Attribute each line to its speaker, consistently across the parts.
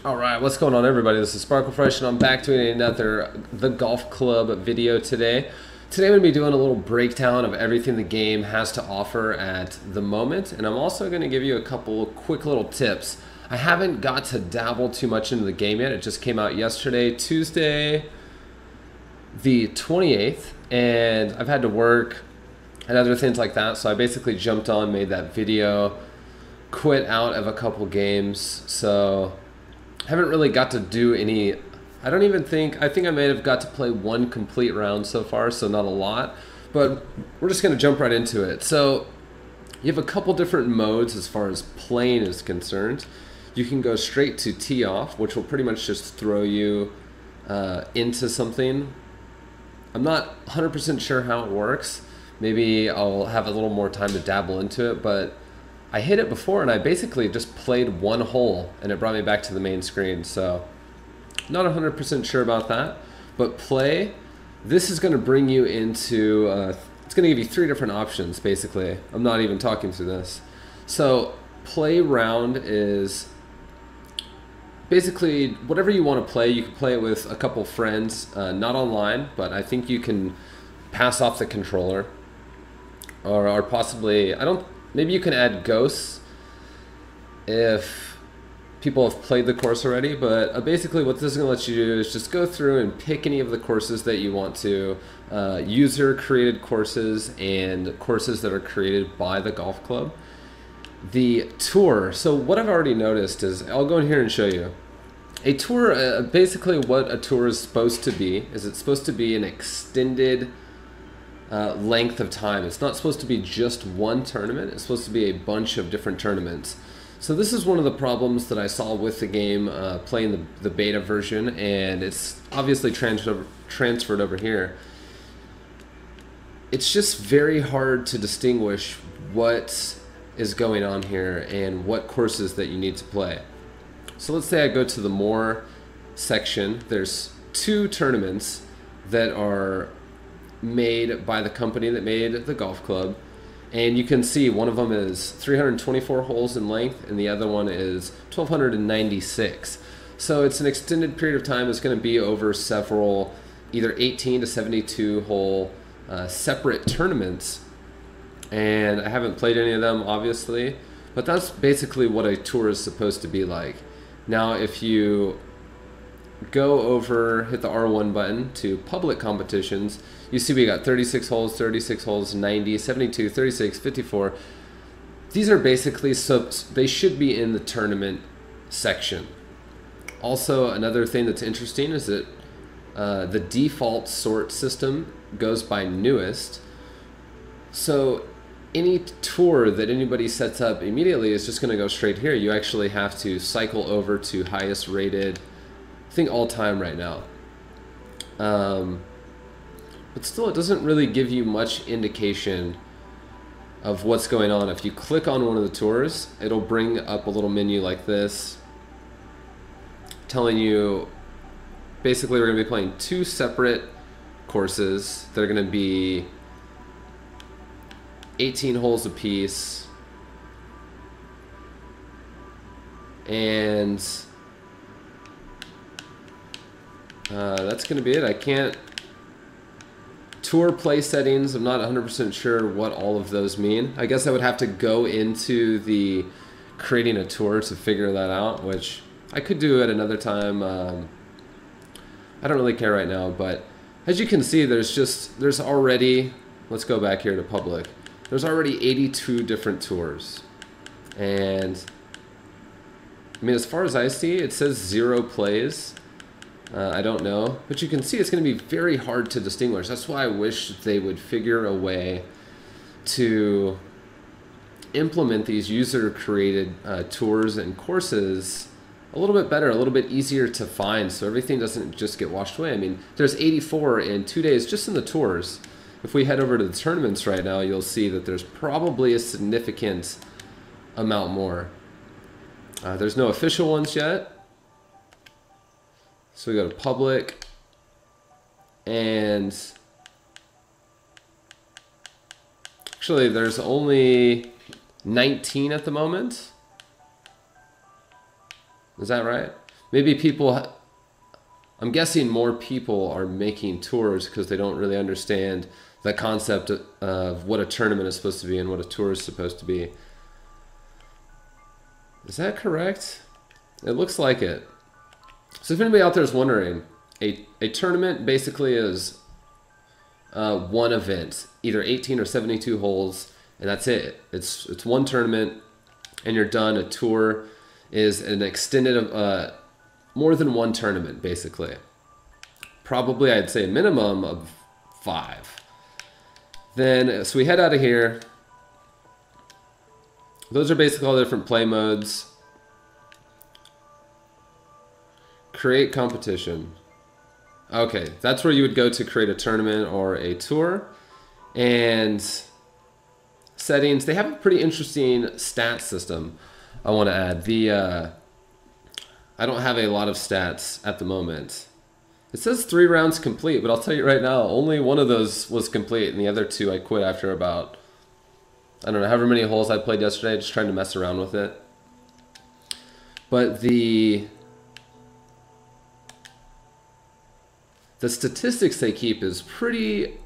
Speaker 1: All right, what's going on, everybody? This is Sparkle Fresh, and I'm back doing another The Golf Club video today. Today I'm going to be doing a little breakdown of everything the game has to offer at the moment, and I'm also going to give you a couple quick little tips. I haven't got to dabble too much into the game yet. It just came out yesterday, Tuesday the 28th, and I've had to work and other things like that, so I basically jumped on, made that video, quit out of a couple games, so haven't really got to do any. I think I may have got to play one complete round so far, so not a lot, but we're just going to jump right into it. So you have a couple different modes as far as playing is concerned. You can go straight to tee off, which will pretty much just throw you into something. I'm not 100% sure how it works. Maybe I'll have a little more time to dabble into it, but I hit it before and I basically just played one hole and it brought me back to the main screen. So not 100% sure about that, but play. This is going to bring you into, it's going to give you three different options basically. I'm not even talking through this. So play round is basically whatever you want to play. You can play it with a couple friends, not online, but I think you can pass off the controller or possibly, maybe you can add ghosts if people have played the course already, but basically what this is going to let you do is just go through and pick any of the courses that you want to, user-created courses and courses that are created by the golf club. The tour, so what I've already noticed is, I'll go in here and show you. A tour, basically what a tour is supposed to be, is it's supposed to be an extended length of time. It's not supposed to be just one tournament. It's supposed to be a bunch of different tournaments. So this is one of the problems that I saw with the game playing the beta version, and it's obviously transferred over here. It's just very hard to distinguish what is going on here and what courses that you need to play. So let's say I go to the more section. There's two tournaments that are made by the company that made the golf club, and you can see one of them is 324 holes in length and the other one is 1296. So it's an extended period of time. It's going to be over several, either 18 to 72 hole separate tournaments, and I haven't played any of them obviously, but that's basically what a tour is supposed to be like. Now if you go over, hit the R1 button to public competitions, you see we got 36 holes, 90, 72, 36, 54. These are basically, so they should be in the tournament section. Also, another thing that's interesting is that the default sort system goes by newest. So any tour that anybody sets up immediately is just going to go straight here. You actually have to cycle over to highest rated, I think all time right now. But still, it doesn't really give you much indication of what's going on. If you click on one of the tours, it'll bring up a little menu like this, telling you basically we're going to be playing two separate courses. They're going to be 18 holes apiece, and that's going to be it. I can't. Tour play settings, I'm not 100% sure what all of those mean. I guess I would have to go into the creating a tour to figure that out, which I could do at another time. I don't really care right now, but as you can see, there's already, let's go back here to public. There's already 82 different tours. And I mean, as far as I see, it says 0 plays. I don't know, but you can see it's going to be very hard to distinguish. That's why I wish they would figure a way to implement these user-created tours and courses a little bit better, a little bit easier to find, so everything doesn't just get washed away. I mean, there's 84 in 2 days just in the tours. If we head over to the tournaments right now, you'll see that there's probably a significant amount more. There's no official ones yet. So we go to public, and actually there's only 19 at the moment. Is that right? maybe people, I'm guessing more people are making tours because they don't really understand the concept of what a tournament is supposed to be and what a tour is supposed to be. Is that correct? It looks like it. So if anybody out there is wondering, a tournament basically is one event, either 18 or 72 holes, and that's it. It's one tournament, and you're done. A tour is an extended, more than one tournament, basically. Probably, I'd say a minimum of 5. Then, so we head out of here. Those are basically all the different play modes. Create competition. Okay, that's where you would go to create a tournament or a tour. And settings, they have a pretty interesting stat system. I want to add I don't have a lot of stats at the moment. It says 3 rounds complete, but I'll tell you right now, only one of those was complete, and the other 2 I quit after about, I don't know, however many holes I played yesterday, just trying to mess around with it. But the statistics they keep is pretty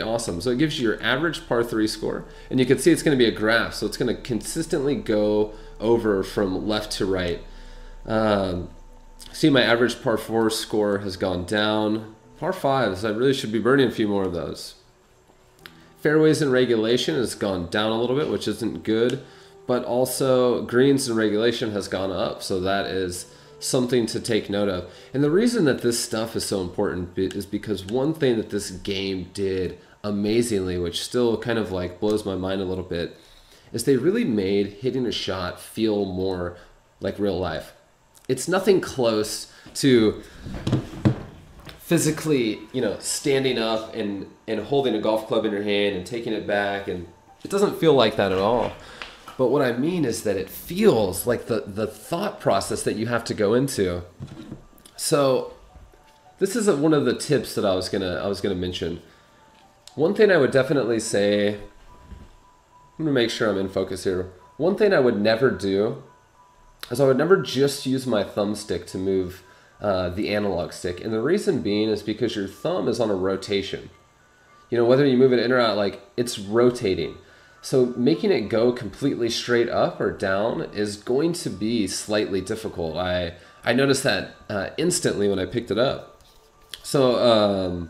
Speaker 1: awesome. So it gives you your average par 3 score, and you can see it's going to be a graph, so it's going to consistently go over from left to right. See, my average par 4 score has gone down. Par 5s, I really should be burning a few more of those. Fairways in regulation has gone down a little bit, which isn't good, but also greens in regulation has gone up, so that is something to take note of. And the reason that this stuff is so important is because one thing that this game did amazingly, which still kind of like blows my mind a little bit, is they really made hitting a shot feel more like real life. It's nothing close to physically, you know, standing up and holding a golf club in your hand and taking it back, and it doesn't feel like that at all. But what I mean is that it feels like the thought process that you have to go into. So this is one of the tips that I was gonna mention. One thing I would definitely say, I'm gonna make sure I'm in focus here. One thing I would never do is I would never just use my thumbstick to move the analog stick. And the reason being is because your thumb is on a rotation. You know, whether you move it in or out, like, it's rotating. So making it go completely straight up or down is going to be slightly difficult. I noticed that instantly when I picked it up. So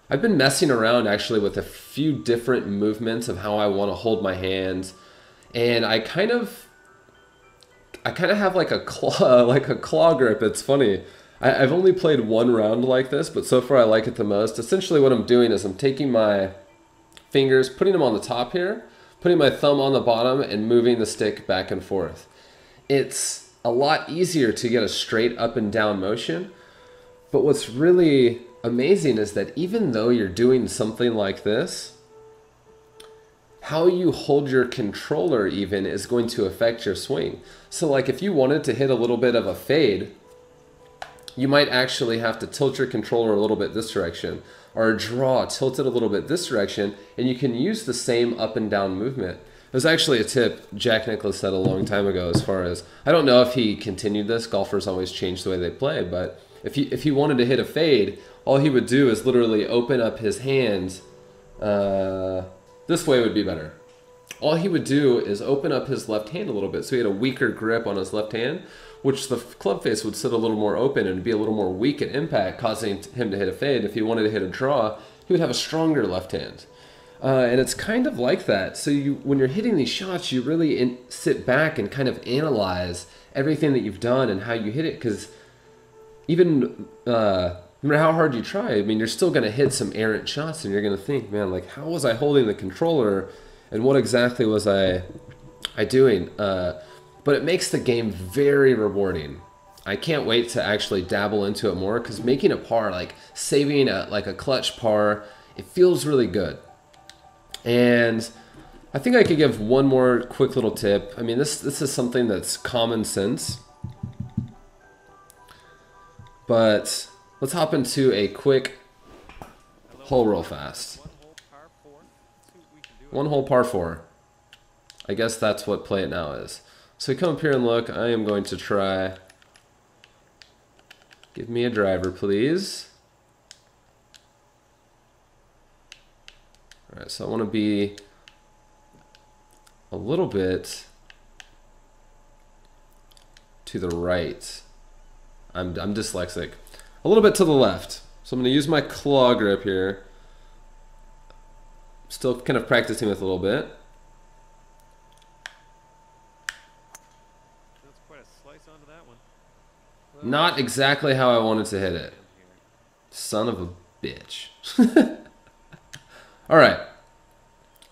Speaker 1: I've been messing around actually with a few different movements of how I want to hold my hand, and I kind of have like a claw grip. It's funny. I've only played one round like this, but so far I like it the most. Essentially what I'm doing is I'm taking my fingers, putting them on the top here, putting my thumb on the bottom, and moving the stick back and forth. It's a lot easier to get a straight up and down motion, but what's really amazing is that even though you're doing something like this, how you hold your controller even is going to affect your swing. So like if you wanted to hit a little bit of a fade, you might actually have to tilt your controller a little bit this direction, or a draw, tilt it a little bit this direction, and you can use the same up and down movement. There's actually a tip Jack Nicklaus said a long time ago, as far as, I don't know if he continued this, golfers always change the way they play, but if he wanted to hit a fade, all he would do is literally open up his hands. This way would be better. All he would do is open up his left hand a little bit, so he had a weaker grip on his left hand, which the club face would sit a little more open and be a little more weak at impact, causing him to hit a fade. If he wanted to hit a draw, he would have a stronger left hand. And it's kind of like that. So when you're hitting these shots, you really sit back and kind of analyze everything that you've done and how you hit it, because even no matter how hard you try, I mean, you're still going to hit some errant shots, and you're going to think, man, like, how was I holding the controller, and what exactly was I doing? But it makes the game very rewarding. I can't wait to actually dabble into it more, because making a par, like saving a clutch par, it feels really good. And I think I could give one more quick little tip. I mean, this is something that's common sense, but let's hop into a quick hole real fast. One hole par 4. I guess that's what play it now is. So we come up here and look. I am going to try Give me a driver, please. All right, so I want to be a little bit to the right. I'm dyslexic. A little bit to the left. So I'm going to use my claw grip here. Still kind of practicing with a little bit.
Speaker 2: That's quite a slice onto that one.
Speaker 1: Not exactly how I wanted to hit it. Son of a bitch. All right.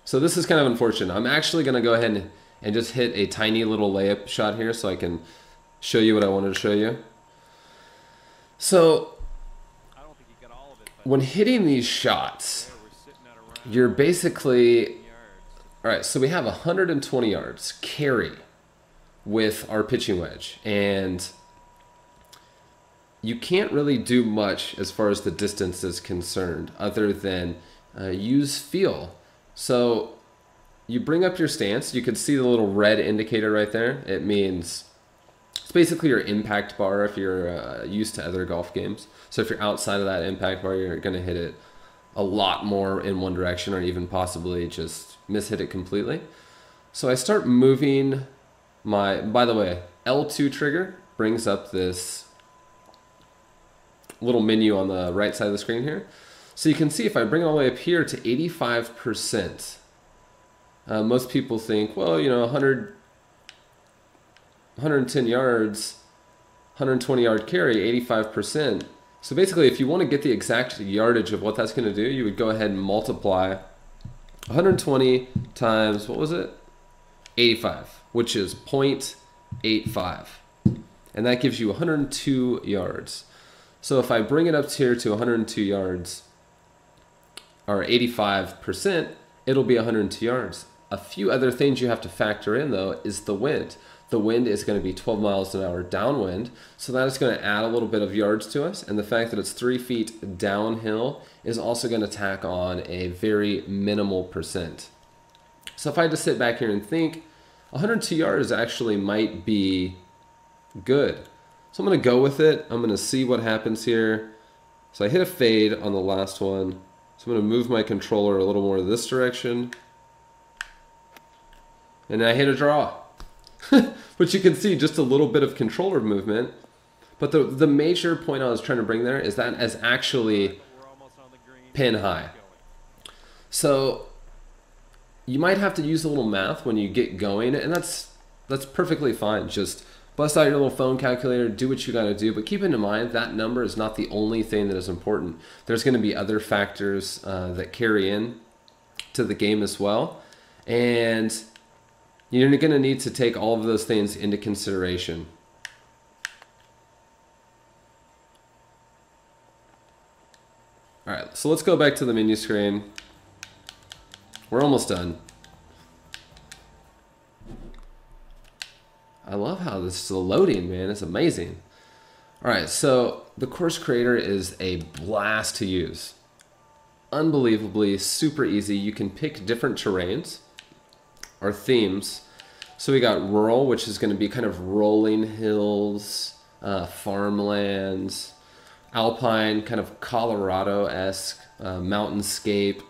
Speaker 1: So this is kind of unfortunate. I'm actually going to go ahead and just hit a tiny little layup shot here so I can show you what I wanted to show you. So
Speaker 2: I don't think you got all of it,
Speaker 1: when hitting these shots,
Speaker 2: we're sitting at around
Speaker 1: you're basically...
Speaker 2: 10 yards.
Speaker 1: All right, so we have 120 yards carry with our pitching wedge. And you can't really do much as far as the distance is concerned other than use feel. So you bring up your stance. You can see the little red indicator right there. It means it's basically your impact bar if you're used to other golf games. So if you're outside of that impact bar, you're going to hit it a lot more in one direction or even possibly just miss-hit it completely. So I start moving my, by the way, L2 trigger brings up this little menu on the right side of the screen here. So you can see if I bring it all the way up here to 85%, most people think, well, you know, 110 yards, 120 yard carry, 85%. So basically, if you want to get the exact yardage of what that's going to do, you would go ahead and multiply 120 times, what was it? 85, which is 0.85. And that gives you 102 yards. So if I bring it up here to 102 yards, or 85%, it'll be 102 yards. A few other things you have to factor in, though, is the wind. The wind is going to be 12 miles an hour downwind, so that is going to add a little bit of yards to us, and the fact that it's 3 feet downhill is also going to tack on a very minimal percent. So if I just sit back here and think, 102 yards actually might be good. So I'm going to go with it. I'm going to see what happens here. So I hit a fade on the last one. So I'm going to move my controller a little more this direction. And I hit a draw. But you can see just a little bit of controller movement. But the major point I was trying to bring there is that is actually
Speaker 2: We're almost on the green.
Speaker 1: pin high. So you might have to use a little math when you get going, and that's perfectly fine. Just bust out your little phone calculator, do what you got to do, but keep in mind that number is not the only thing that is important. There's going to be other factors that carry in to the game as well, and you're going to need to take all of those things into consideration. All right, so let's go back to the menu screen. We're almost done. I love how this is loading, man. It's amazing. All right, so the Course Creator is a blast to use. Unbelievably super easy. You can pick different terrains or themes. So we got rural, which is going to be kind of rolling hills, farmlands, alpine, kind of Colorado-esque, mountainscape,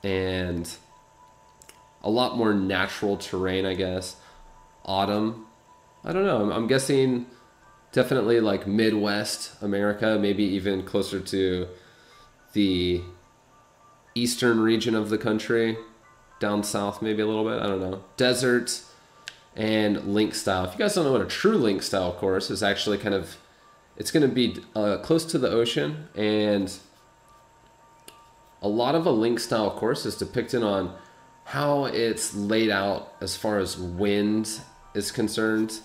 Speaker 1: and a lot more natural terrain, I guess. Autumn. I don't know. I'm guessing definitely like Midwest America, maybe even closer to the eastern region of the country, down south maybe a little bit. I don't know. Desert and link style. If you guys don't know what a true link style course is, actually kind of, it's going to be close to the ocean, and a lot of a link style course is depicted on how it's laid out as far as wind is concerned.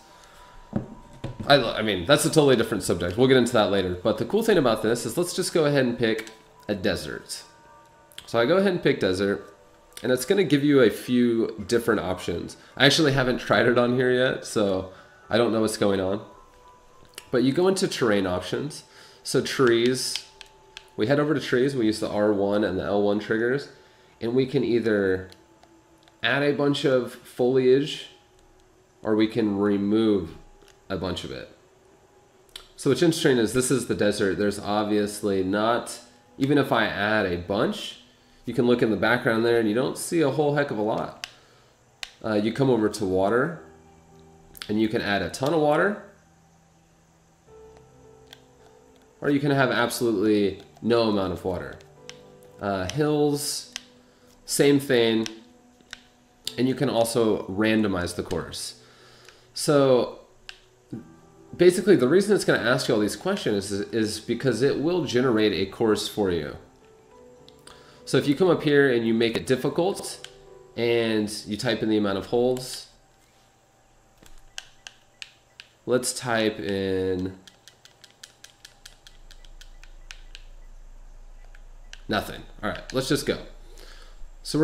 Speaker 1: I mean, that's a totally different subject. We'll get into that later. But the cool thing about this is let's just go ahead and pick a desert. So I go ahead and pick desert, and it's going to give you a few different options. I actually haven't tried it on here yet, so I don't know what's going on. But you go into terrain options. So trees, we head over to trees. We use the R1 and the L1 triggers, and we can either add a bunch of foliage or we can remove a bunch of it. So what's interesting is this is the desert. There's obviously not, even if I add a bunch, you can look in the background there and you don't see a whole heck of a lot. You come over to water and you can add a ton of water, or you can have absolutely no amount of water. Hills, same thing, and you can also randomize the course. So basically the reason it's going to ask you all these questions is because it will generate a course for you. So if you come up here and you make it difficult and you type in the amount of holes, let's type in nothing. All right, let's just go. So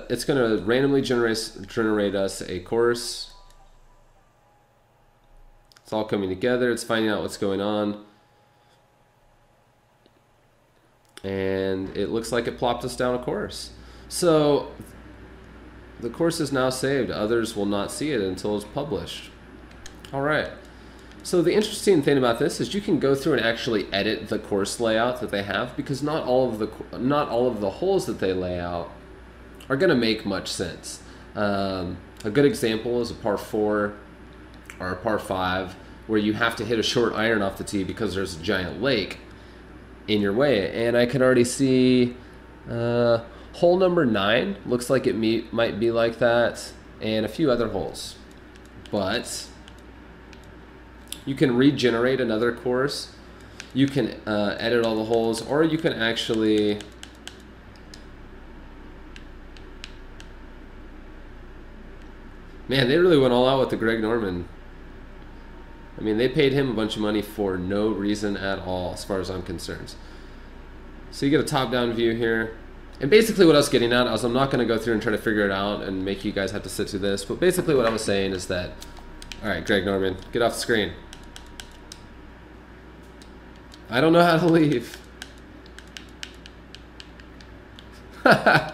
Speaker 1: it's gonna randomly generate us a course. It's all coming together. It's finding out what's going on. And it looks like it plopped us down a course. So the course is now saved. Others will not see it until it's published. All right. So the interesting thing about this is you can go through and actually edit the course layout that they have, because not all of the holes that they lay out are going to make much sense. A good example is a par 4 or a par 5 where you have to hit a short iron off the tee because there's a giant lake in your way. And I can already see hole number 9 looks like it might be like that, and a few other holes. But you can regenerate another course. You can edit all the holes, or you can actually man, they really went all out with the Greg Norman. I mean, they paid him a bunch of money for no reason at all, as far as I'm concerned. So you get a top-down view here. And basically what I was getting at is I'm not going to go through and try to figure it out and make you guys have to sit through this. But basically what I was saying is that, all right, Greg Norman, get off the screen. I don't know how to leave. All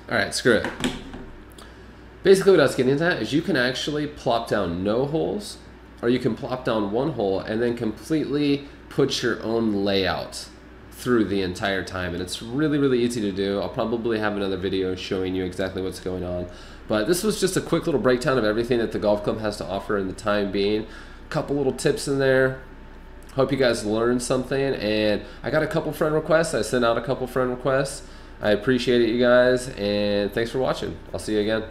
Speaker 1: right, screw it. Basically what I was getting at is you can actually plop down no holes, or you can plop down one hole and then completely put your own layout through the entire time. And it's really, really easy to do. I'll probably have another video showing you exactly what's going on. But this was just a quick little breakdown of everything that the golf club has to offer in the time being. A couple little tips in there. Hope you guys learned something. And I got a couple friend requests. I sent out a couple friend requests. I appreciate it, you guys. And thanks for watching. I'll see you again.